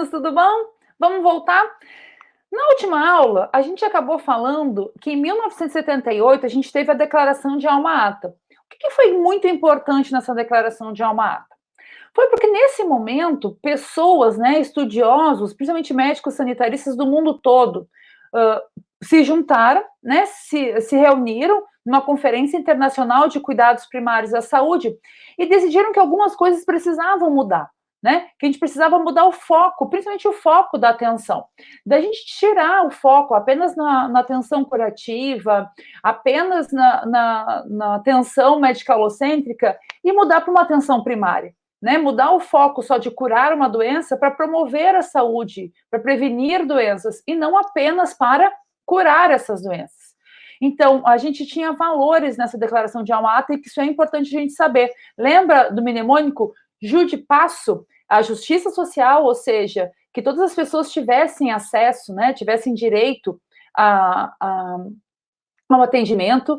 meninos, tudo bom? Vamos voltar? Na última aula, a gente acabou falando que em 1978 a gente teve a Declaração de Alma-Ata. O que foi muito importante nessa Declaração de Alma-Ata? Foi porque nesse momento, pessoas, estudiosos, principalmente médicos sanitaristas do mundo todo, se juntaram, se reuniram numa conferência internacional de cuidados primários à saúde e decidiram que algumas coisas precisavam mudar. Que a gente precisava mudar o foco, principalmente o foco da atenção. Da gente tirar o foco apenas na atenção curativa, apenas na atenção medicalocêntrica e mudar para uma atenção primária. Mudar o foco só de curar uma doença para promover a saúde, para prevenir doenças, e não apenas para curar essas doenças. Então, a gente tinha valores nessa declaração de Alma-Ata e que isso é importante a gente saber. Lembra do mnemônico Jude Passo, a justiça social, ou seja, que todas as pessoas tivessem acesso, tivessem direito ao atendimento,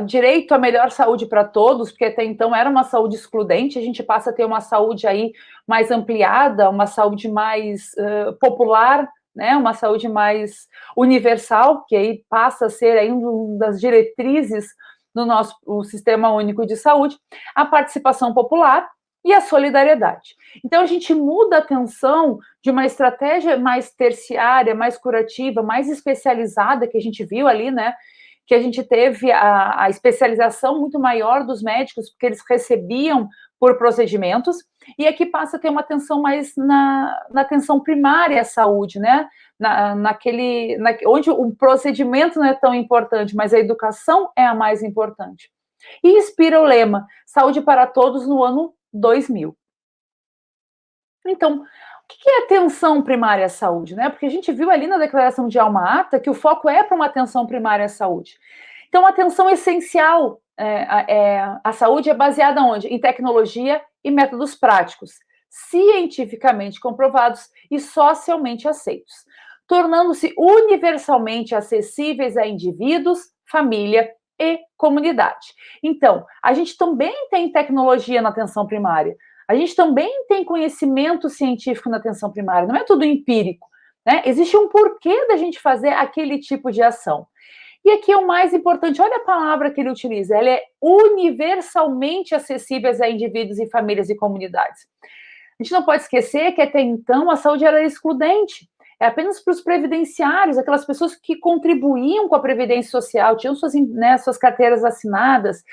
direito à melhor saúde para todos, porque até então era uma saúde excludente, a gente passa a ter uma saúde aí mais ampliada, uma saúde mais popular, uma saúde mais universal, que aí passa a ser aí uma das diretrizes do nosso Sistema Único de Saúde, a participação popular e a solidariedade. Então, a gente muda a atenção de uma estratégia mais terciária, mais curativa, mais especializada, que a gente viu ali, que a gente teve a especialização muito maior dos médicos, porque eles recebiam por procedimentos, e aqui passa a ter uma atenção mais na atenção primária à saúde, onde o procedimento não é tão importante, mas a educação é a mais importante. E inspira o lema, saúde para todos no ano 2000. Então, o que é atenção primária à saúde? Porque a gente viu ali na declaração de Alma-Ata que o foco é para uma atenção primária à saúde. Então, a atenção essencial à saúde é baseada onde? Em tecnologia e métodos práticos, cientificamente comprovados e socialmente aceitos, tornando-se universalmente acessíveis a indivíduos, família e comunidade. Então, a gente também tem tecnologia na atenção primária, a gente também tem conhecimento científico na atenção primária, não é tudo empírico, Existe um porquê da gente fazer aquele tipo de ação. E aqui é o mais importante, olha a palavra que ele utiliza, ela é universalmente acessíveis a indivíduos e famílias e comunidades. A gente não pode esquecer que até então a saúde era excludente, é apenas para os previdenciários, aquelas pessoas que contribuíam com a Previdência Social, tinham suas carteiras assinadas,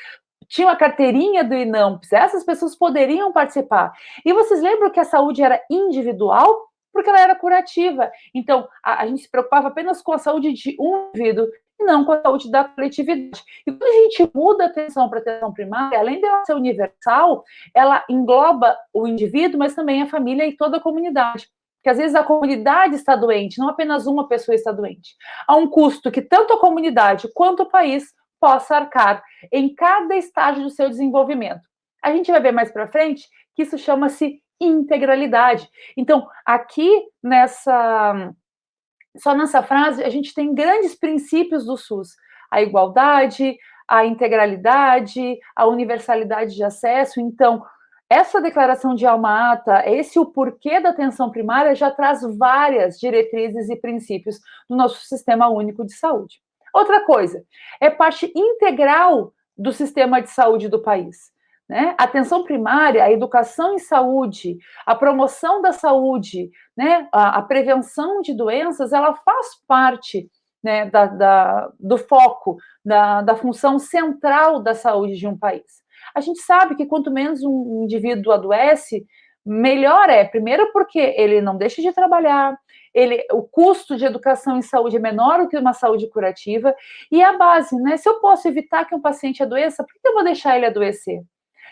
tinham a carteirinha do INAMPS, essas pessoas poderiam participar. E vocês lembram que a saúde era individual? Porque ela era curativa. Então, a gente se preocupava apenas com a saúde de um indivíduo, e não com a saúde da coletividade. E quando a gente muda a atenção para a atenção primária, além de ela ser universal, ela engloba o indivíduo, mas também a família e toda a comunidade. Porque às vezes a comunidade está doente, não apenas uma pessoa está doente. Há um custo que tanto a comunidade quanto o país possa arcar em cada estágio do seu desenvolvimento. A gente vai ver mais para frente que isso chama-se integralidade. Então, aqui só nessa frase, a gente tem grandes princípios do SUS: a igualdade, a integralidade, a universalidade de acesso. Então, essa declaração de Alma-Ata, o porquê da atenção primária, já traz várias diretrizes e princípios do nosso Sistema Único de Saúde. Outra coisa, é parte integral do sistema de saúde do país. A atenção primária, a educação em saúde, a promoção da saúde, a prevenção de doenças, ela faz parte do foco, da função central da saúde de um país. A gente sabe que quanto menos um indivíduo adoece, melhor é. Primeiro porque ele não deixa de trabalhar, o custo de educação em saúde é menor do que uma saúde curativa, e a base, se eu posso evitar que um paciente adoeça, por que eu vou deixar ele adoecer?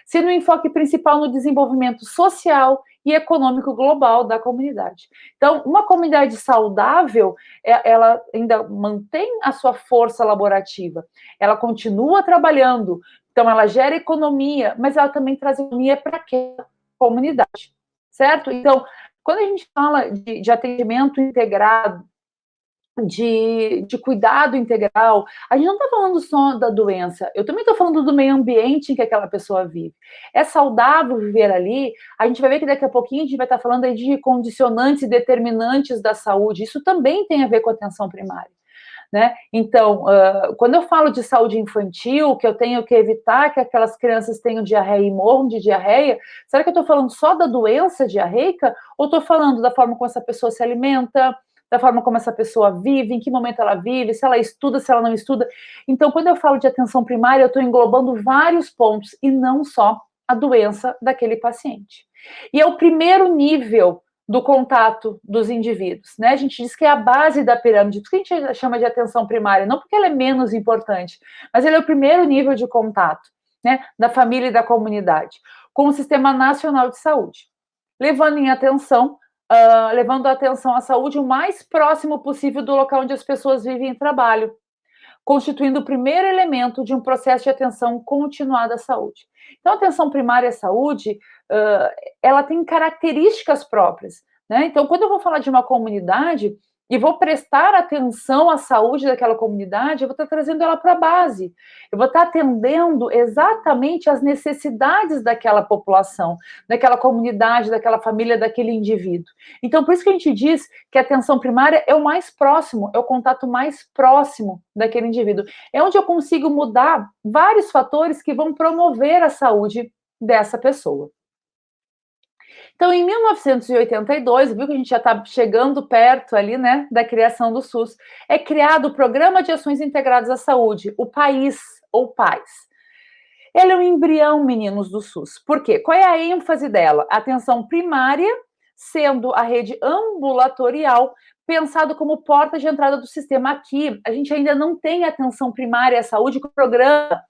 Se no enfoque principal no desenvolvimento social e econômico global da comunidade. Então, uma comunidade saudável, ela ainda mantém a sua força laborativa, ela continua trabalhando, então ela gera economia, mas ela também traz economia para aquela comunidade, certo? Então, quando a gente fala de atendimento integrado, de cuidado integral, a gente não está falando só da doença, eu também estou falando do meio ambiente em que aquela pessoa vive. É saudável viver ali, a gente vai ver que daqui a pouquinho a gente vai estar falando aí de condicionantes e determinantes da saúde, isso também tem a ver com a atenção primária. Né? Então, quando eu falo de saúde infantil, que eu tenho que evitar que aquelas crianças tenham diarreia e morram de diarreia, será que eu estou falando só da doença diarreica? Ou estou falando da forma como essa pessoa se alimenta, da forma como essa pessoa vive, em que momento ela vive, se ela estuda, se ela não estuda? Então, quando eu falo de atenção primária, eu estou englobando vários pontos e não só a doença daquele paciente. E é o primeiro nível do contato dos indivíduos, né? A gente diz que é a base da pirâmide, por isso que a gente chama de atenção primária, não porque ela é menos importante, mas ele é o primeiro nível de contato, né, da família e da comunidade, com o Sistema Nacional de Saúde, levando a atenção à saúde o mais próximo possível do local onde as pessoas vivem e trabalham, constituindo o primeiro elemento de um processo de atenção continuada à saúde. Então, a atenção primária à saúde, ela tem características próprias, né? Então, quando eu vou falar de uma comunidade e vou prestar atenção à saúde daquela comunidade, eu vou estar trazendo ela para a base, eu vou estar atendendo exatamente às necessidades daquela população, daquela comunidade, daquela família, daquele indivíduo. Então, por isso que a gente diz que a atenção primária é o mais próximo, é o contato mais próximo daquele indivíduo. É onde eu consigo mudar vários fatores que vão promover a saúde dessa pessoa. Então, em 1982, viu que a gente já está chegando perto ali, né, da criação do SUS, é criado o Programa de Ações Integradas à Saúde, o PAIS, ou PAIS. Ele é um embrião, meninos, do SUS. Por quê? Qual é a ênfase dela? Atenção primária, sendo a rede ambulatorial, pensado como porta de entrada do sistema. Aqui, a gente ainda não tem atenção primária à saúde com o programa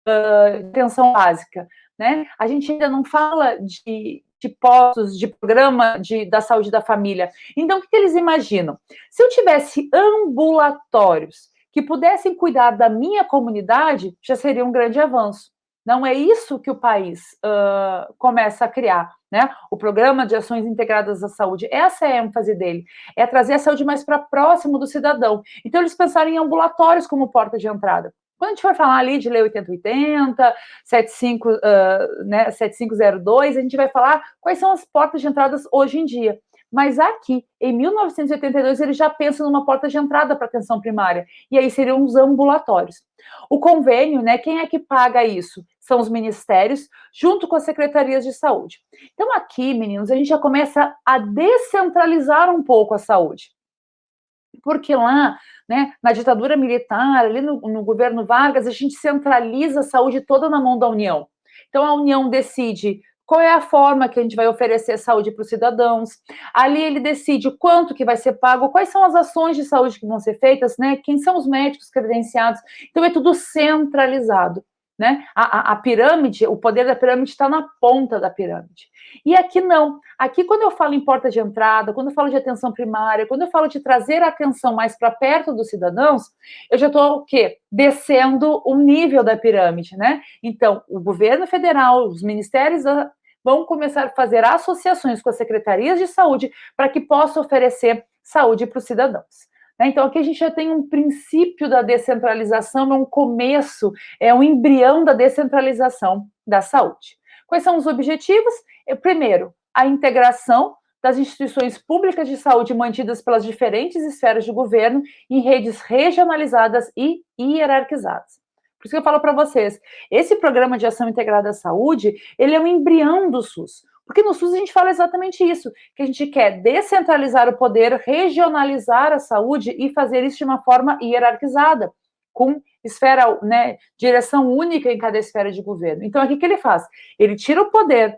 de atenção básica, né? A gente ainda não fala de postos, de programa da saúde da família. Então, o que eles imaginam? Se eu tivesse ambulatórios que pudessem cuidar da minha comunidade, já seria um grande avanço. Não é isso que o país começa a criar, né? O Programa de Ações Integradas à Saúde, essa é a ênfase dele, é trazer a saúde mais para próximo do cidadão. Então, eles pensaram em ambulatórios como porta de entrada. Quando a gente vai falar ali de Lei 8080, 7502, a gente vai falar quais são as portas de entradas hoje em dia. Mas aqui, em 1982, eles já pensam numa porta de entrada para atenção primária, e aí seriam os ambulatórios. O convênio, né, quem é que paga isso? São os ministérios, junto com as secretarias de saúde. Então aqui, meninos, a gente já começa a descentralizar um pouco a saúde. Porque lá, né, na ditadura militar, ali no governo Vargas, a gente centraliza a saúde toda na mão da União. Então, a União decide qual é a forma que a gente vai oferecer saúde para os cidadãos. Ali ele decide quanto que vai ser pago, quais são as ações de saúde que vão ser feitas, né? Quem são os médicos credenciados. Então, é tudo centralizado. Né? A pirâmide, o poder da pirâmide está na ponta da pirâmide. E aqui não. Aqui, quando eu falo em porta de entrada, quando eu falo de atenção primária, quando eu falo de trazer a atenção mais para perto dos cidadãos, eu já estou o quê? Descendo o nível da pirâmide, né? Então, o governo federal, os ministérios vão começar a fazer associações com as secretarias de saúde para que possa oferecer saúde para os cidadãos. Então, aqui a gente já tem um princípio da descentralização, é um começo, é um embrião da descentralização da saúde. Quais são os objetivos? Primeiro, a integração das instituições públicas de saúde mantidas pelas diferentes esferas de governo em redes regionalizadas e hierarquizadas. Por isso que eu falo para vocês, esse programa de ação integrada à saúde, ele é um embrião do SUS. Porque no SUS a gente fala exatamente isso, que a gente quer descentralizar o poder, regionalizar a saúde e fazer isso de uma forma hierarquizada, com esfera, né, direção única em cada esfera de governo. Então, aqui o que ele faz? Ele tira o poder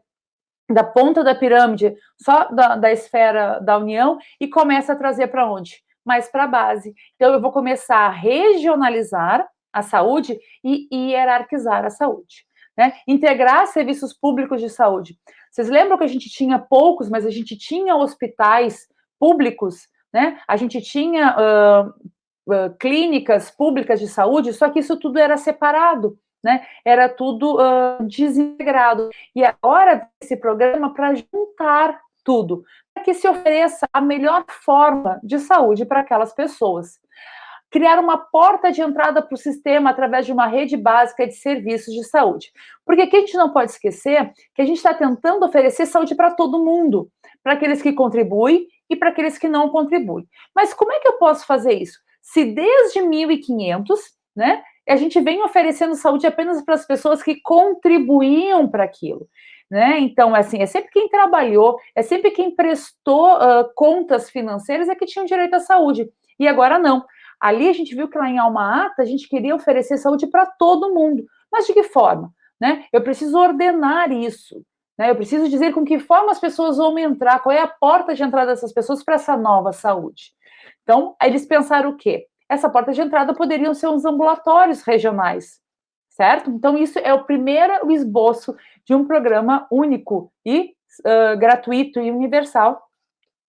da ponta da pirâmide, só da esfera da União, e começa a trazer para onde? Mais para a base. Então, eu vou começar a regionalizar a saúde e hierarquizar a saúde. Né? Integrar serviços públicos de saúde. Vocês lembram que a gente tinha poucos, mas a gente tinha hospitais públicos, né? A gente tinha clínicas públicas de saúde, só que isso tudo era separado, né? Era tudo desintegrado. E agora esse programa para juntar tudo, que se ofereça a melhor forma de saúde para aquelas pessoas. Criar uma porta de entrada para o sistema através de uma rede básica de serviços de saúde. Porque aqui a gente não pode esquecer que a gente está tentando oferecer saúde para todo mundo, para aqueles que contribuem e para aqueles que não contribuem. Mas como é que eu posso fazer isso? Se desde 1500, né, a gente vem oferecendo saúde apenas para as pessoas que contribuíam para aquilo. Né? Então, assim, é sempre quem trabalhou, é sempre quem prestou contas financeiras é que tinha direito à saúde. E agora não. Ali a gente viu que lá em Alma Ata a gente queria oferecer saúde para todo mundo. Mas de que forma? Né? Eu preciso ordenar isso. Né? Eu preciso dizer com que forma as pessoas vão entrar, qual é a porta de entrada dessas pessoas para essa nova saúde. Então, eles pensaram o quê? Essa porta de entrada poderiam ser os ambulatórios regionais, certo? Então, isso é o primeiro esboço de um programa único e gratuito e universal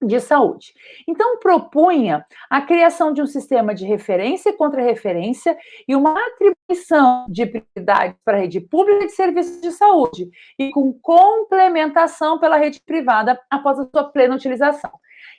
de saúde. Então, propunha a criação de um sistema de referência e contra-referência e uma atribuição de prioridade para a rede pública de serviços de saúde e com complementação pela rede privada após a sua plena utilização.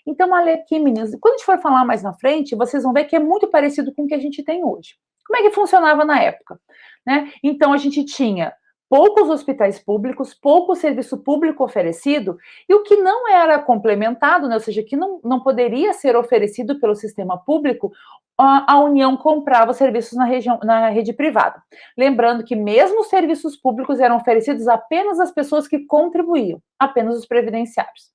Então, olha aqui, meninas, quando a gente for falar mais na frente, vocês vão ver que é muito parecido com o que a gente tem hoje. Como é que funcionava na época? Né? Então, a gente tinha poucos hospitais públicos, pouco serviço público oferecido, e o que não era complementado, né, ou seja, que não poderia ser oferecido pelo sistema público, a União comprava serviços na rede privada. Lembrando que mesmo os serviços públicos eram oferecidos apenas às pessoas que contribuíam, apenas os previdenciários.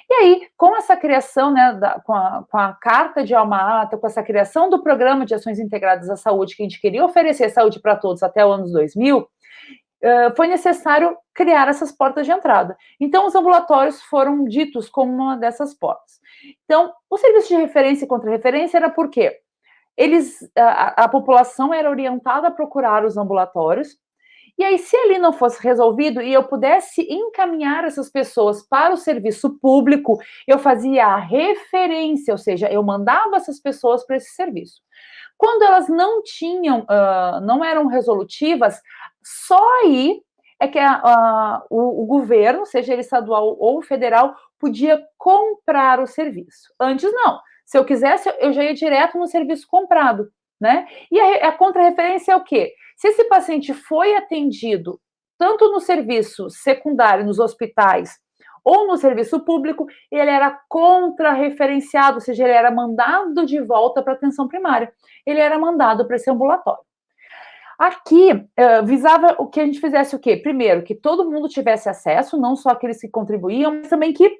E aí, com essa criação, né, com a Carta de Alma Ata, com essa criação do Programa de Ações Integradas à Saúde, que a gente queria oferecer saúde para todos até o ano 2000, foi necessário criar essas portas de entrada. Então, os ambulatórios foram ditos como uma dessas portas. Então, o serviço de referência e contra-referência era por quê? A população era orientada a procurar os ambulatórios, e aí, se ali não fosse resolvido e eu pudesse encaminhar essas pessoas para o serviço público, eu fazia a referência, ou seja, eu mandava essas pessoas para esse serviço. Quando elas não tinham, não eram resolutivas, só aí é que o governo, seja ele estadual ou federal, podia comprar o serviço. Antes, não. Se eu quisesse, eu já ia direto no serviço comprado, né? E a contra-referência é o quê? Se esse paciente foi atendido tanto no serviço secundário, nos hospitais, ou no serviço público, ele era contra-referenciado, ou seja, ele era mandado de volta para a atenção primária. Ele era mandado para esse ambulatório. Aqui, visava o que a gente fizesse o quê? Primeiro, que todo mundo tivesse acesso, não só aqueles que contribuíam, mas também que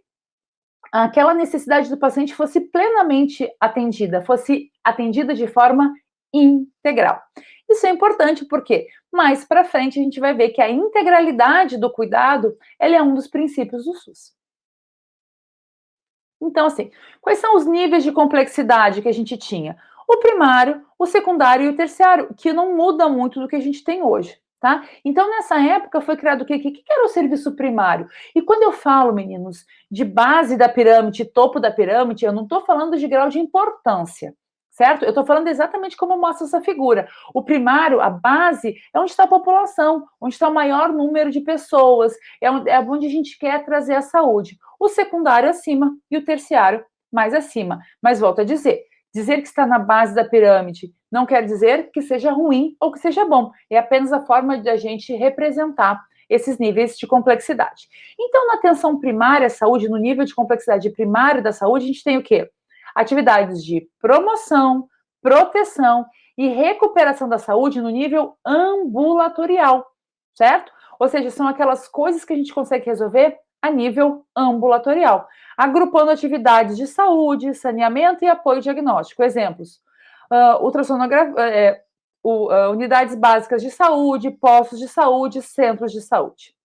aquela necessidade do paciente fosse plenamente atendida, fosse atendida de forma integral. Isso é importante porque mais para frente a gente vai ver que a integralidade do cuidado, ela é um dos princípios do SUS. Então, assim, quais são os níveis de complexidade que a gente tinha? O primário, o secundário e o terciário, que não muda muito do que a gente tem hoje, tá? Então, nessa época, foi criado o quê? O que era o serviço primário? E quando eu falo, meninos, de base da pirâmide, topo da pirâmide, eu não estou falando de grau de importância, certo? Eu estou falando exatamente como mostra essa figura. O primário, a base, é onde está a população, onde está o maior número de pessoas, é onde a gente quer trazer a saúde. O secundário acima e o terciário mais acima. Mas volto a dizer que está na base da pirâmide não quer dizer que seja ruim ou que seja bom. É apenas a forma de a gente representar esses níveis de complexidade. Então, na atenção primária à saúde, no nível de complexidade primária da saúde, a gente tem o quê? Atividades de promoção, proteção e recuperação da saúde no nível ambulatorial, certo? Ou seja, são aquelas coisas que a gente consegue resolver a nível ambulatorial, agrupando atividades de saúde, saneamento e apoio diagnóstico. Exemplos: ultrassonografia, unidades básicas de saúde, postos de saúde, centros de saúde.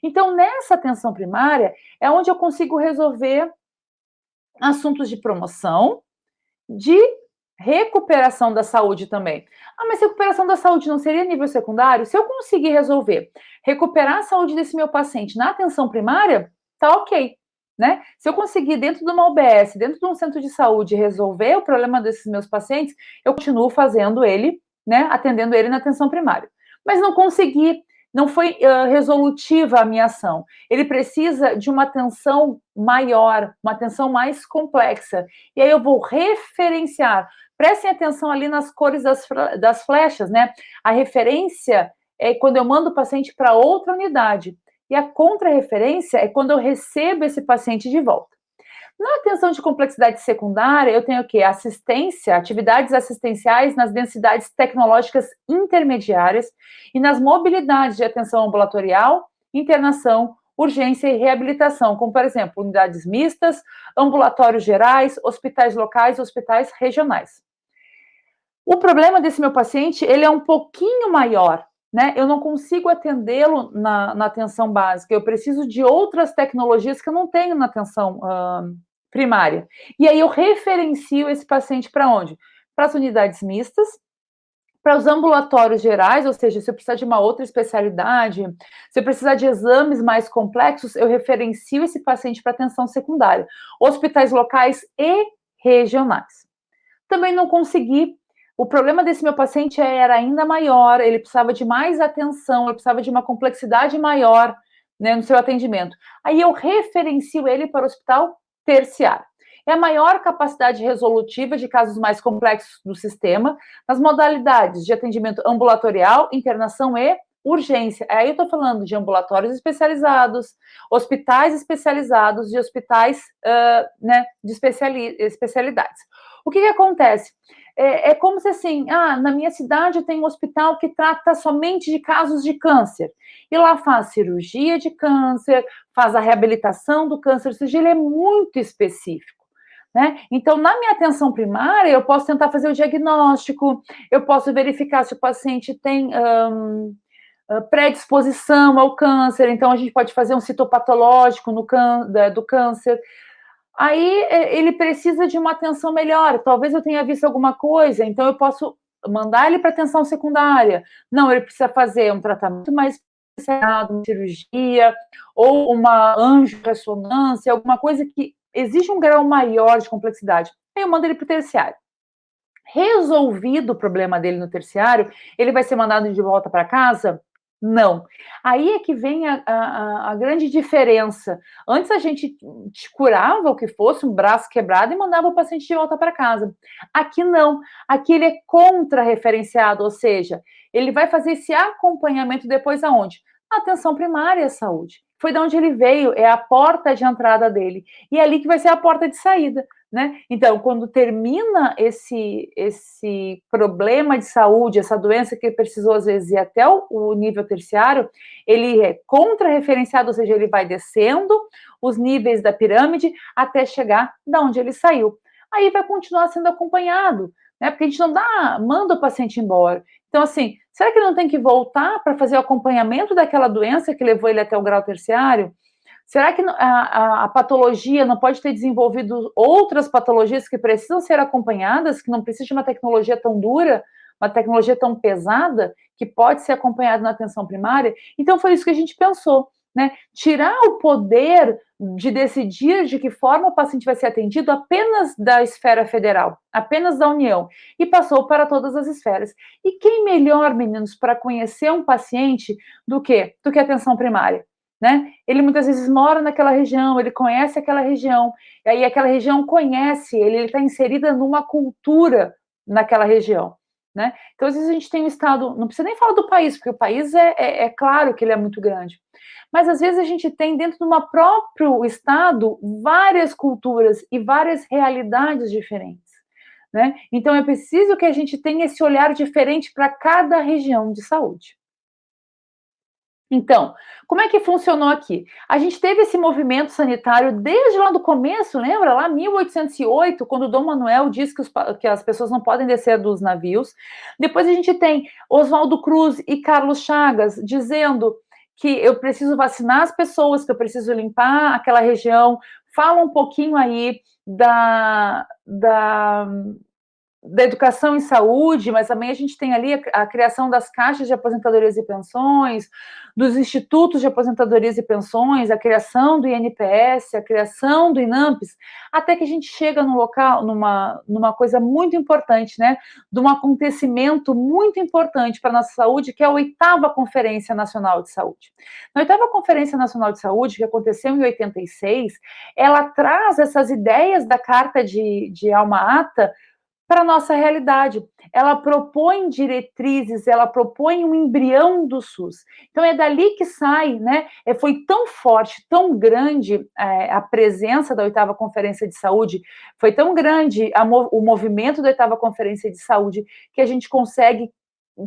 Então, nessa atenção primária, é onde eu consigo resolver assuntos de promoção, de recuperação da saúde também. Ah, mas recuperação da saúde não seria nível secundário? Se eu conseguir resolver, recuperar a saúde desse meu paciente na atenção primária, tá ok, né? Se eu conseguir, dentro de uma UBS, dentro de um centro de saúde, resolver o problema desses meus pacientes, eu continuo fazendo ele, né, atendendo ele na atenção primária. Mas não consegui, não foi resolutiva a minha ação. Ele precisa de uma atenção maior, uma atenção mais complexa. E aí eu vou referenciar. Prestem atenção ali nas cores das flechas, né? A referência é quando eu mando o paciente para outra unidade. E a contrarreferência é quando eu recebo esse paciente de volta. Na atenção de complexidade secundária, eu tenho o quê? Assistência, atividades assistenciais nas densidades tecnológicas intermediárias e nas mobilidades de atenção ambulatorial, internação, urgência e reabilitação, como, por exemplo, unidades mistas, ambulatórios gerais, hospitais locais, hospitais regionais. O problema desse meu paciente, ele é um pouquinho maior, né? Eu não consigo atendê-lo na atenção básica, eu preciso de outras tecnologias que eu não tenho na atenção primária. E aí eu referencio esse paciente para onde? Para as unidades mistas, para os ambulatórios gerais, ou seja, se eu precisar de uma outra especialidade, se eu precisar de exames mais complexos, eu referencio esse paciente para atenção secundária, hospitais locais e regionais. Também não consegui. O problema desse meu paciente era ainda maior, ele precisava de mais atenção, ele precisava de uma complexidade maior, né, no seu atendimento. Aí eu referencio ele para o hospital terciário. É a maior capacidade resolutiva de casos mais complexos do sistema, nas modalidades de atendimento ambulatorial, internação e urgência. Aí eu estou falando de ambulatórios especializados, hospitais especializados e hospitais né, de especialidades. O que acontece? É como se assim, na minha cidade tem um hospital que trata somente de casos de câncer. E lá faz cirurgia de câncer, faz a reabilitação do câncer, ou seja, ele é muito específico. Né? Então, na minha atenção primária, eu posso tentar fazer o diagnóstico, eu posso verificar se o paciente tem predisposição ao câncer, então a gente pode fazer um citopatológico do câncer. Aí ele precisa de uma atenção melhor, talvez eu tenha visto alguma coisa, então eu posso mandar ele para atenção secundária. Não, ele precisa fazer um tratamento mais especializado, uma cirurgia, ou uma angiorressonância, alguma coisa que exige um grau maior de complexidade. Aí eu mando ele para o terciário. Resolvido o problema dele no terciário, ele vai ser mandado de volta para casa? Não. Aí é que vem a grande diferença. Antes a gente curava o que fosse, um braço quebrado, e mandava o paciente de volta para casa. Aqui não. Aqui ele é contra-referenciado, ou seja, ele vai fazer esse acompanhamento depois aonde? Na atenção primária à saúde. Foi de onde ele veio, é a porta de entrada dele. E é ali que vai ser a porta de saída. Né? Então, quando termina esse problema de saúde, essa doença que precisou, às vezes, ir até o nível terciário, ele é contra-referenciado, ou seja, ele vai descendo os níveis da pirâmide até chegar da onde ele saiu. Aí vai continuar sendo acompanhado, né? Porque a gente não manda o paciente embora. Então, assim, será que não tem que voltar para fazer o acompanhamento daquela doença que levou ele até o grau terciário? Será que a patologia não pode ter desenvolvido outras patologias que precisam ser acompanhadas, que não precisa de uma tecnologia tão dura, uma tecnologia tão pesada, que pode ser acompanhada na atenção primária? Então, foi isso que a gente pensou, né? Tirar o poder de decidir de que forma o paciente vai ser atendido apenas da esfera federal, apenas da União, e passou para todas as esferas. E quem melhor, meninos, para conhecer um paciente do que a atenção primária? Né? Ele muitas vezes mora naquela região, ele conhece aquela região, e aí aquela região conhece ele está inserida numa cultura naquela região. Né? Então, às vezes a gente tem um estado, não precisa nem falar do país, porque o país é claro que ele é muito grande, mas às vezes a gente tem dentro de um próprio estado várias culturas e várias realidades diferentes. Né? Então, é preciso que a gente tenha esse olhar diferente para cada região de saúde. Então, como é que funcionou aqui? A gente teve esse movimento sanitário desde lá do começo, lembra? Lá em 1808, quando Dom Manuel diz que as pessoas não podem descer dos navios. Depois a gente tem Oswaldo Cruz e Carlos Chagas dizendo que eu preciso vacinar as pessoas, que eu preciso limpar aquela região. Fala um pouquinho aí da educação em saúde, mas também a gente tem ali a criação das caixas de aposentadorias e pensões, dos institutos de aposentadorias e pensões, a criação do INPS, a criação do INAMPS, até que a gente chega num local, numa coisa muito importante, né, de um acontecimento muito importante para a nossa saúde, que é a 8ª Conferência Nacional de Saúde. Na 8ª Conferência Nacional de Saúde, que aconteceu em 86, ela traz essas ideias da Carta de Alma-Ata para a nossa realidade. Ela propõe diretrizes, ela propõe um embrião do SUS. Então, é dali que sai, né? Foi tão forte, tão grande a presença da 8ª Conferência de Saúde, foi tão grande o movimento da 8ª Conferência de Saúde, que a gente consegue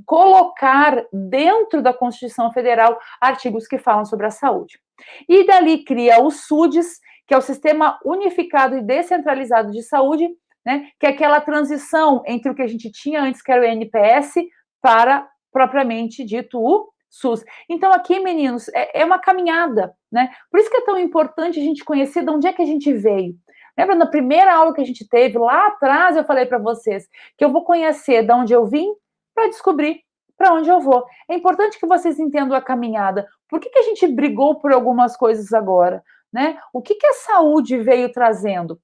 colocar dentro da Constituição Federal artigos que falam sobre a saúde. E dali cria o SUDES, que é o Sistema Unificado e Descentralizado de Saúde, né, que é aquela transição entre o que a gente tinha antes, que era o INPS, para, propriamente dito, o SUS. Então, aqui, meninos, é uma caminhada, né? Por isso que é tão importante a gente conhecer de onde é que a gente veio. Lembra, na primeira aula que a gente teve, lá atrás, eu falei para vocês que eu vou conhecer de onde eu vim para descobrir para onde eu vou. É importante que vocês entendam a caminhada. Por que a gente brigou por algumas coisas agora? Né? O que a saúde veio trazendo?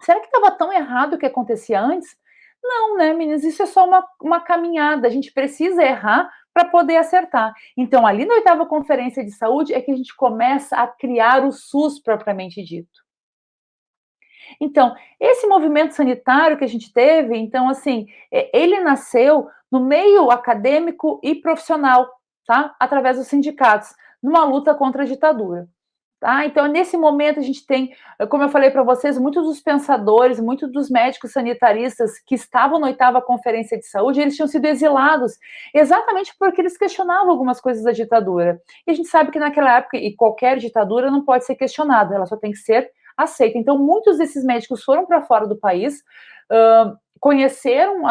Será que estava tão errado o que acontecia antes? Não, né, meninas? Isso é só uma caminhada. A gente precisa errar para poder acertar. Então, ali na 8ª Conferência de Saúde é que a gente começa a criar o SUS propriamente dito. Então, esse movimento sanitário que a gente teve, então, assim, ele nasceu no meio acadêmico e profissional, tá? Através dos sindicatos, numa luta contra a ditadura. Tá? Então, nesse momento, a gente tem, como eu falei para vocês, muitos dos pensadores, muitos dos médicos sanitaristas que estavam na 8ª Conferência de Saúde, eles tinham sido exilados, exatamente porque eles questionavam algumas coisas da ditadura. E a gente sabe que naquela época, e qualquer ditadura não pode ser questionada, ela só tem que ser aceita. Então, muitos desses médicos foram para fora do país, conheceram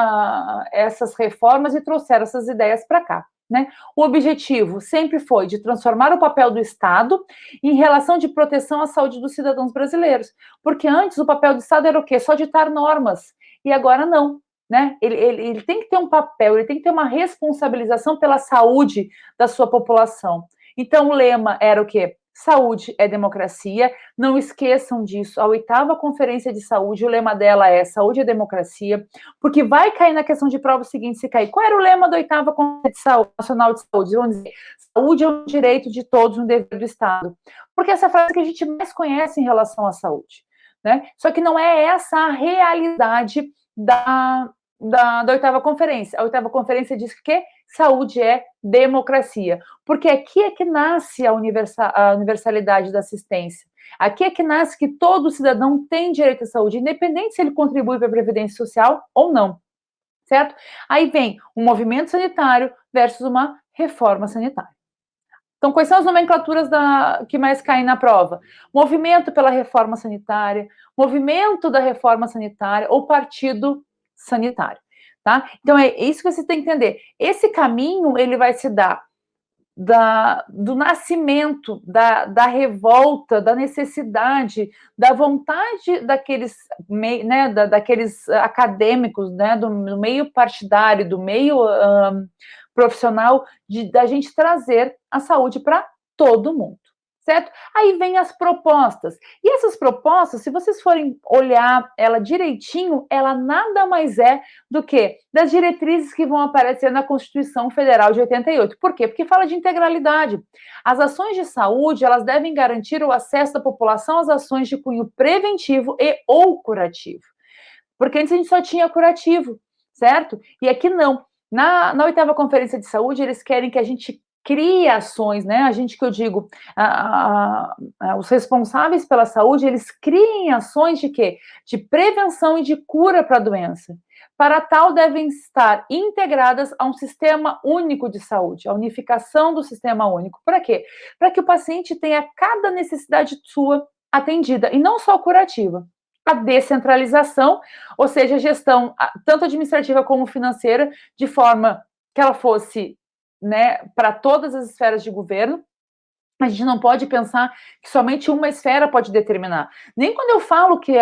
essas reformas e trouxeram essas ideias para cá. Né? O objetivo sempre foi de transformar o papel do Estado em relação de proteção à saúde dos cidadãos brasileiros, porque antes o papel do Estado era o quê? Só ditar normas, e agora não, né? Ele tem que ter um papel, ele tem que ter uma responsabilização pela saúde da sua população. Então o lema era o quê? Saúde é democracia, não esqueçam disso, a 8ª Conferência de Saúde, o lema dela é saúde é democracia, porque vai cair na questão de prova o seguinte, se cair, qual era o lema da 8ª Conferência Nacional de Saúde? Vamos dizer, saúde é um direito de todos, um dever do Estado, porque essa é a frase que a gente mais conhece em relação à saúde, né? Só que não é essa a realidade da 8ª Conferência. A 8ª Conferência diz que saúde é democracia, porque aqui é que nasce a universalidade da assistência. Aqui é que nasce que todo cidadão tem direito à saúde, independente se ele contribui para a Previdência Social ou não, certo? Aí vem um movimento sanitário versus uma reforma sanitária. Então, quais são as nomenclaturas que mais caem na prova? Movimento pela reforma sanitária, movimento da reforma sanitária ou partido sanitário, tá? Então, é isso que você tem que entender. Esse caminho, ele vai se dar do nascimento, da revolta, da necessidade, da vontade daqueles, né, daqueles acadêmicos, né, do meio partidário, do meio profissional, da gente trazer a saúde para todo mundo, certo? Aí vem as propostas. E essas propostas, se vocês forem olhar ela direitinho, ela nada mais é do que das diretrizes que vão aparecer na Constituição Federal de 88. Por quê? Porque fala de integralidade. As ações de saúde, elas devem garantir o acesso da população às ações de cunho preventivo e ou curativo. Porque antes a gente só tinha curativo, certo? E aqui não. Na 8ª Conferência de Saúde, eles querem que a gente crie ações, né? A gente que eu digo, os responsáveis pela saúde, eles criem ações de quê? De prevenção e de cura para a doença. Para tal, devem estar integradas a um sistema único de saúde, a unificação do sistema único. Para quê? Para que o paciente tenha cada necessidade sua atendida, e não só curativa. A descentralização, ou seja, a gestão tanto administrativa como financeira, de forma que ela fosse, né, para todas as esferas de governo, A gente não pode pensar que somente uma esfera pode determinar. Nem quando eu falo que,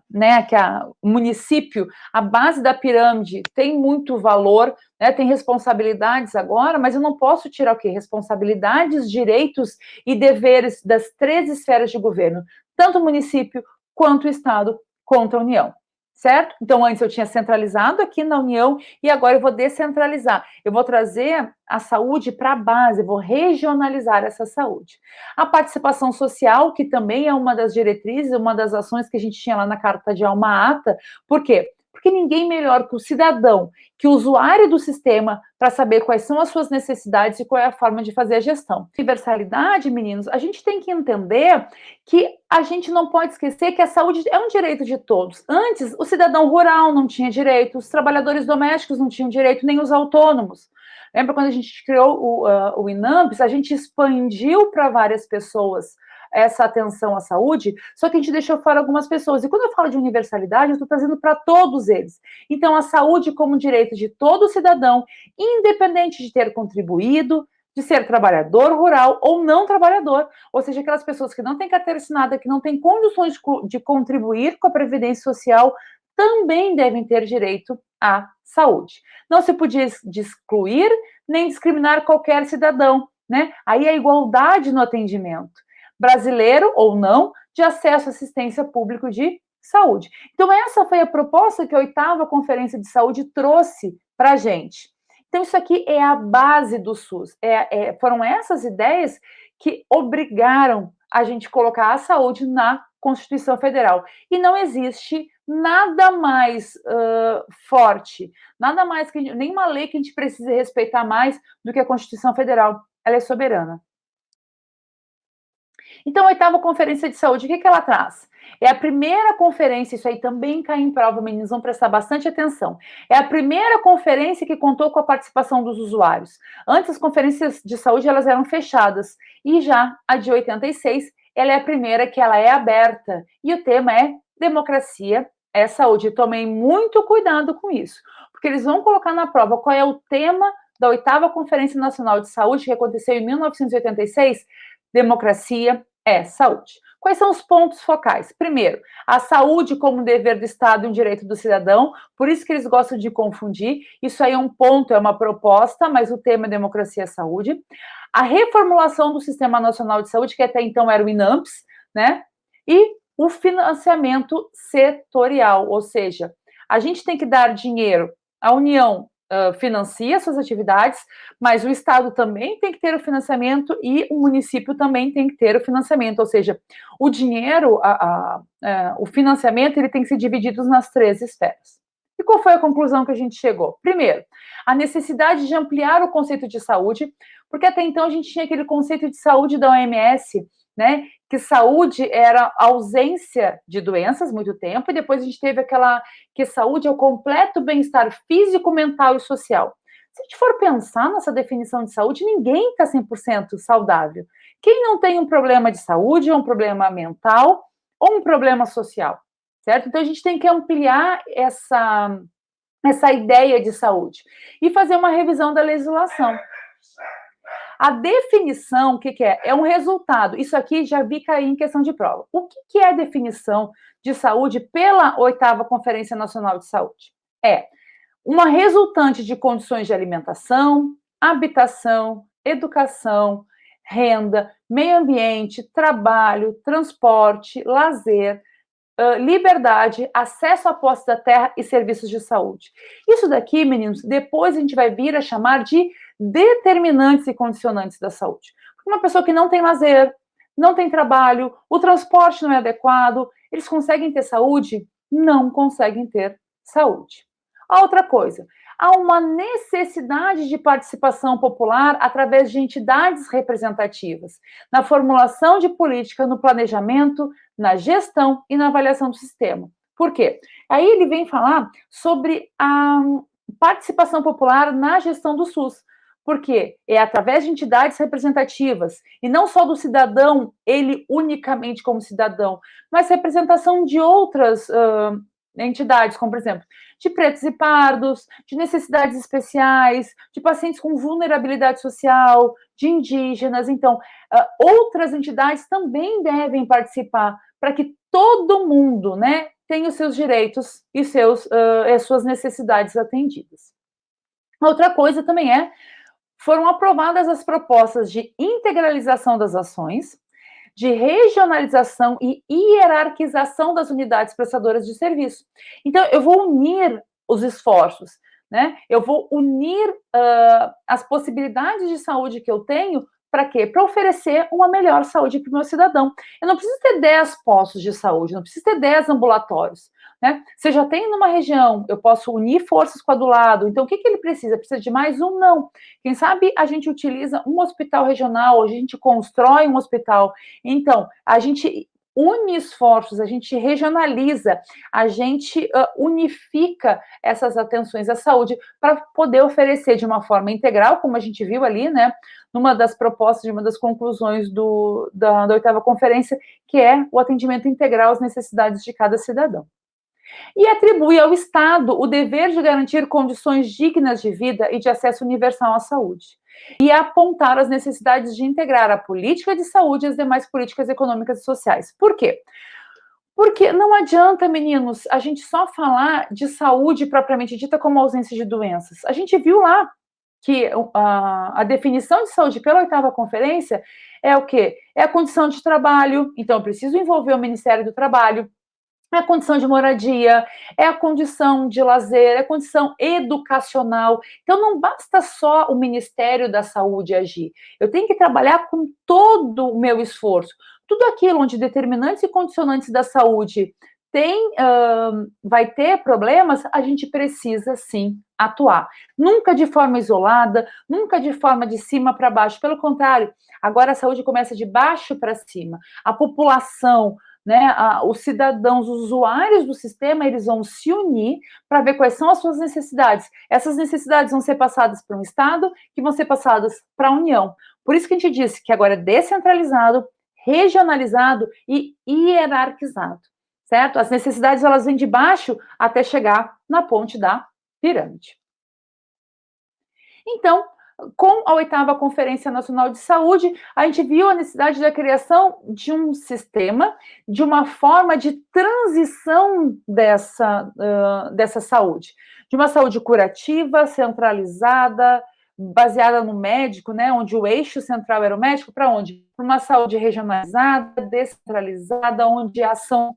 né, que o município, a base da pirâmide, tem muito valor, né, tem responsabilidades agora, mas eu não posso tirar o quê? Responsabilidades, direitos e deveres das 3 esferas de governo, tanto o município quanto o Estado, quanto a União. Certo? Então, antes eu tinha centralizado aqui na União e agora eu vou descentralizar. Eu vou trazer a saúde para a base, eu vou regionalizar essa saúde. A participação social, que também é uma das diretrizes, uma das ações que a gente tinha lá na Carta de Alma-Ata. Por quê? Porque ninguém melhor que o cidadão, que o usuário do sistema, para saber quais são as suas necessidades e qual é a forma de fazer a gestão. Universalidade, meninos, a gente tem que entender que a gente não pode esquecer que a saúde é um direito de todos. Antes, o cidadão rural não tinha direito, os trabalhadores domésticos não tinham direito, nem os autônomos. Lembra quando a gente criou o INAMPS, a gente expandiu para várias pessoas essa atenção à saúde, só que a gente deixou fora algumas pessoas. E quando eu falo de universalidade, eu estou trazendo para todos eles. Então, a saúde como direito de todo cidadão, independente de ter contribuído, de ser trabalhador rural ou não trabalhador, ou seja, aquelas pessoas que não têm carteira assinada, que não têm condições de contribuir com a Previdência Social, também devem ter direito à saúde. Não se podia excluir nem discriminar qualquer cidadão, né? Aí a igualdade no atendimento, brasileiro ou não, de acesso à assistência pública de saúde. Então, essa foi a proposta que a 8ª Conferência de Saúde trouxe para a gente. Então, isso aqui é a base do SUS. Foram essas ideias que obrigaram a gente colocar a saúde na Constituição Federal. E não existe nada mais forte, nada mais que nenhuma lei que a gente precise respeitar mais do que a Constituição Federal. Ela é soberana. Então, a 8ª Conferência de Saúde, o que ela traz? É a primeira conferência, isso aí também cai em prova, meninos, vão prestar bastante atenção. É a primeira conferência que contou com a participação dos usuários. Antes, as conferências de saúde, elas eram fechadas. E já a de 86, ela é a primeira que ela é aberta. E o tema é democracia é saúde. E tomem muito cuidado com isso, porque eles vão colocar na prova qual é o tema da 8ª Conferência Nacional de Saúde, que aconteceu em 1986, democracia é saúde. Quais são os pontos focais? Primeiro, a saúde como um dever do Estado e um direito do cidadão, por isso que eles gostam de confundir, isso aí é um ponto, é uma proposta, mas o tema é democracia e saúde. A reformulação do Sistema Nacional de Saúde, que até então era o INAMPS, né? E o financiamento setorial, ou seja, a gente tem que dar dinheiro, a União financia suas atividades, mas o Estado também tem que ter o financiamento e o município também tem que ter o financiamento, ou seja, o dinheiro, o financiamento, ele tem que ser dividido nas 3 esferas. E qual foi a conclusão que a gente chegou? Primeiro, a necessidade de ampliar o conceito de saúde, porque até então a gente tinha aquele conceito de saúde da OMS, né, que saúde era ausência de doenças muito tempo, e depois a gente teve que saúde é o completo bem-estar físico, mental e social. Se a gente for pensar nessa definição de saúde, ninguém está 100% saudável. Quem não tem um problema de saúde, ou um problema mental, ou um problema social, certo? Então, a gente tem que ampliar essa ideia de saúde e fazer uma revisão da legislação. A definição, o que é? É um resultado. Isso aqui já vi cair em questão de prova. O que é a definição de saúde pela 8ª Conferência Nacional de Saúde? É uma resultante de condições de alimentação, habitação, educação, renda, meio ambiente, trabalho, transporte, lazer, liberdade, acesso à posse da terra e serviços de saúde. Isso daqui, meninos, depois a gente vai vir a chamar de determinantes e condicionantes da saúde. Uma pessoa que não tem lazer, não tem trabalho, o transporte não é adequado, eles conseguem ter saúde? Não conseguem ter saúde. A outra coisa, há uma necessidade de participação popular através de entidades representativas, na formulação de política, no planejamento, na gestão e na avaliação do sistema. Por quê? Aí ele vem falar sobre a participação popular na gestão do SUS. Porque é através de entidades representativas, e não só do cidadão, ele unicamente como cidadão, mas representação de outras entidades, como, por exemplo, de pretos e pardos, de necessidades especiais, de pacientes com vulnerabilidade social, de indígenas. Então, outras entidades também devem participar para que todo mundo, né, tenha os seus direitos e as suas necessidades atendidas. Outra coisa também foram aprovadas as propostas de integralização das ações, de regionalização e hierarquização das unidades prestadoras de serviço. Então, eu vou unir os esforços, né? Eu vou unir as possibilidades de saúde que eu tenho para quê? Para oferecer uma melhor saúde para o meu cidadão. Eu não preciso ter 10 postos de saúde, não preciso ter 10 ambulatórios. Né? Se eu já tenho numa região, eu posso unir forças com a do lado. Então, o que ele precisa? Precisa de mais um? Não. Quem sabe a gente utiliza um hospital regional, a gente constrói um hospital. Então, a gente une esforços, a gente regionaliza, a gente unifica essas atenções à saúde para poder oferecer de uma forma integral, como a gente viu ali, né, numa das propostas, de uma das conclusões da 8ª conferência, que é o atendimento integral às necessidades de cada cidadão. E atribui ao Estado o dever de garantir condições dignas de vida e de acesso universal à saúde. E apontar as necessidades de integrar a política de saúde e as demais políticas econômicas e sociais. Por quê? Porque não adianta, meninos, a gente só falar de saúde propriamente dita como ausência de doenças. A gente viu lá que a definição de saúde pela 8ª conferência é o quê? É a condição de trabalho, então eu preciso envolver o Ministério do Trabalho, é a condição de moradia, é a condição de lazer, é a condição educacional. Então, não basta só o Ministério da Saúde agir. Eu tenho que trabalhar com todo o meu esforço. Tudo aquilo onde determinantes e condicionantes da saúde vai ter problemas, a gente precisa, sim, atuar. Nunca de forma isolada, nunca de forma de cima para baixo. Pelo contrário, agora a saúde começa de baixo para cima. A população, né, os cidadãos, os usuários do sistema, eles vão se unir para ver quais são as suas necessidades. Essas necessidades vão ser passadas para um Estado, que vão ser passadas para a União. Por isso que a gente disse que agora é descentralizado, regionalizado e hierarquizado, certo? As necessidades, elas vêm de baixo até chegar na ponte da pirâmide. Então, com a 8ª Conferência Nacional de Saúde, a gente viu a necessidade da criação de um sistema, de uma forma de transição dessa saúde, de uma saúde curativa, centralizada, baseada no médico, né, onde o eixo central era o médico, para onde? Para uma saúde regionalizada, descentralizada, onde a ação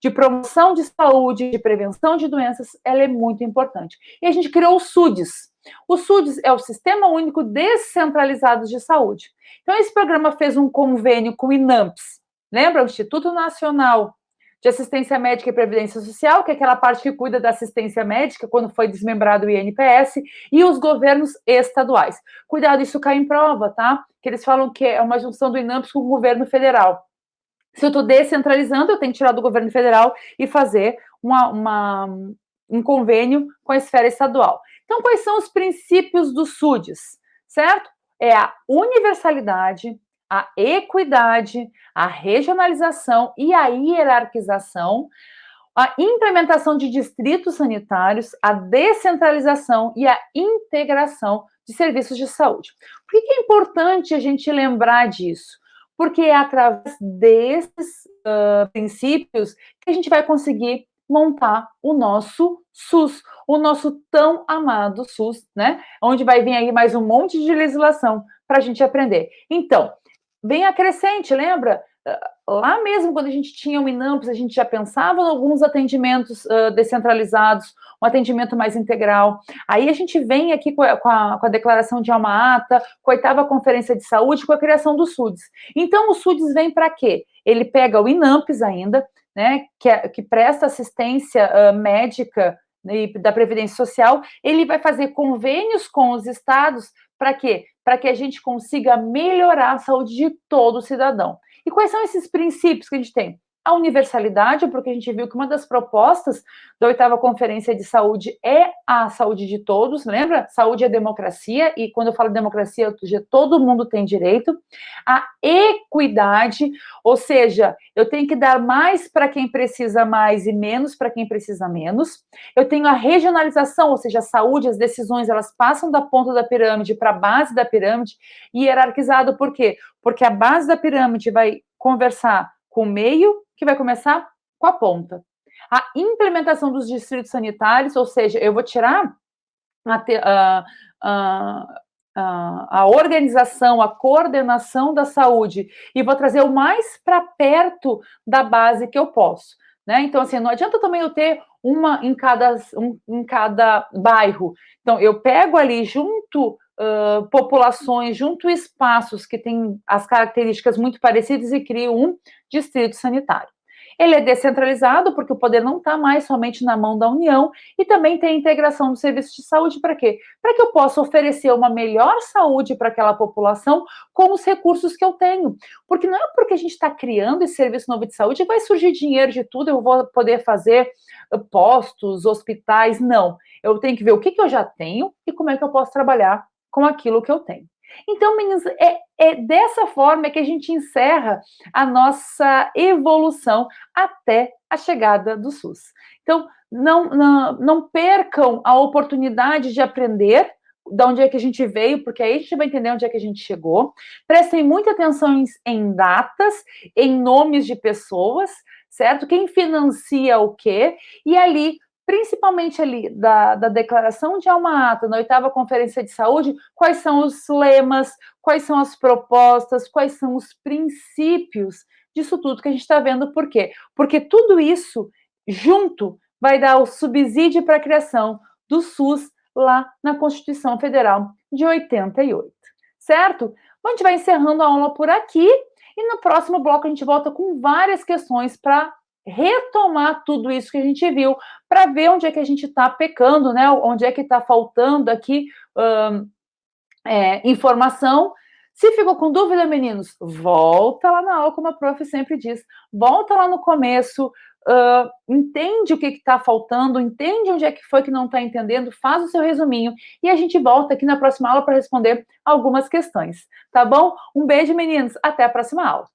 de promoção de saúde, de prevenção de doenças, ela é muito importante. E a gente criou o SUDES. O SUDES é o Sistema Único Descentralizado de Saúde. Então, esse programa fez um convênio com o INAMPS, lembra? O Instituto Nacional de Assistência Médica e Previdência Social, que é aquela parte que cuida da assistência médica, quando foi desmembrado o INPS, e os governos estaduais. Cuidado, isso cai em prova, tá? Que eles falam que é uma junção do INAMPS com o governo federal. Se eu estou descentralizando, eu tenho que tirar do governo federal e fazer um convênio com a esfera estadual. Então, quais são os princípios do SUDES, certo? É a universalidade, a equidade, a regionalização e a hierarquização, a implementação de distritos sanitários, a descentralização e a integração de serviços de saúde. Por que é importante a gente lembrar disso? Porque é através desses princípios que a gente vai conseguir montar o nosso SUS, o nosso tão amado SUS, né? Onde vai vir aí mais um monte de legislação para a gente aprender. Então, bem acrescente, lembra? Lá mesmo, quando a gente tinha o INAMPS, a gente já pensava em alguns atendimentos descentralizados, um atendimento mais integral. Aí a gente vem aqui com a declaração de Alma-Ata, com a 8ª Conferência de Saúde, com a criação do SUDES. Então, o SUDES vem para quê? Ele pega o INAMPS ainda, né, que presta assistência médica e da Previdência Social, ele vai fazer convênios com os estados para quê? Para que a gente consiga melhorar a saúde de todo cidadão. E quais são esses princípios que a gente tem? a universalidade, porque a gente viu que uma das propostas da 8ª Conferência de Saúde é a saúde de todos, lembra? Saúde é democracia, e quando eu falo democracia, todo mundo tem direito. A equidade, ou seja, eu tenho que dar mais para quem precisa mais e menos para quem precisa menos. Eu tenho a regionalização, ou seja, a saúde, as decisões, elas passam da ponta da pirâmide para a base da pirâmide, e hierarquizado por quê? Porque a base da pirâmide vai conversar com o meio, que vai começar com a ponta. A implementação dos distritos sanitários, ou seja, eu vou tirar a organização, a coordenação da saúde e vou trazer o mais para perto da base que eu posso, né? Então, assim, não adianta também eu ter uma em cada bairro. Então, eu pego ali junto populações, junto espaços que têm as características muito parecidas e crio um distrito sanitário. Ele é descentralizado porque o poder não está mais somente na mão da União e também tem a integração do serviço de saúde para quê? Para que eu possa oferecer uma melhor saúde para aquela população com os recursos que eu tenho. Porque não é porque a gente está criando esse serviço novo de saúde que vai surgir dinheiro de tudo, eu vou poder fazer postos, hospitais, não. Eu tenho que ver o que eu já tenho e como é que eu posso trabalhar com aquilo que eu tenho. Então, meninas, é dessa forma que a gente encerra a nossa evolução até a chegada do SUS. Então, não percam a oportunidade de aprender de onde é que a gente veio, porque aí a gente vai entender onde é que a gente chegou. Prestem muita atenção em datas, em nomes de pessoas, certo? Quem financia o quê? E ali, principalmente ali da Declaração de Alma-Ata, na 8ª Conferência de Saúde, quais são os lemas, quais são as propostas, quais são os princípios disso tudo que a gente está vendo. Por quê? Porque tudo isso junto vai dar o subsídio para a criação do SUS lá na Constituição Federal de 88, certo? Bom, a gente vai encerrando a aula por aqui e no próximo bloco a gente volta com várias questões para retomar tudo isso que a gente viu, para ver onde é que a gente está pecando, né? Onde é que está faltando aqui informação. Se ficou com dúvida, meninos, volta lá na aula, como a prof sempre diz, volta lá no começo, entende o que está faltando, entende onde é que foi que não está entendendo, faz o seu resuminho, e a gente volta aqui na próxima aula para responder algumas questões, tá bom? Um beijo, meninos, até a próxima aula.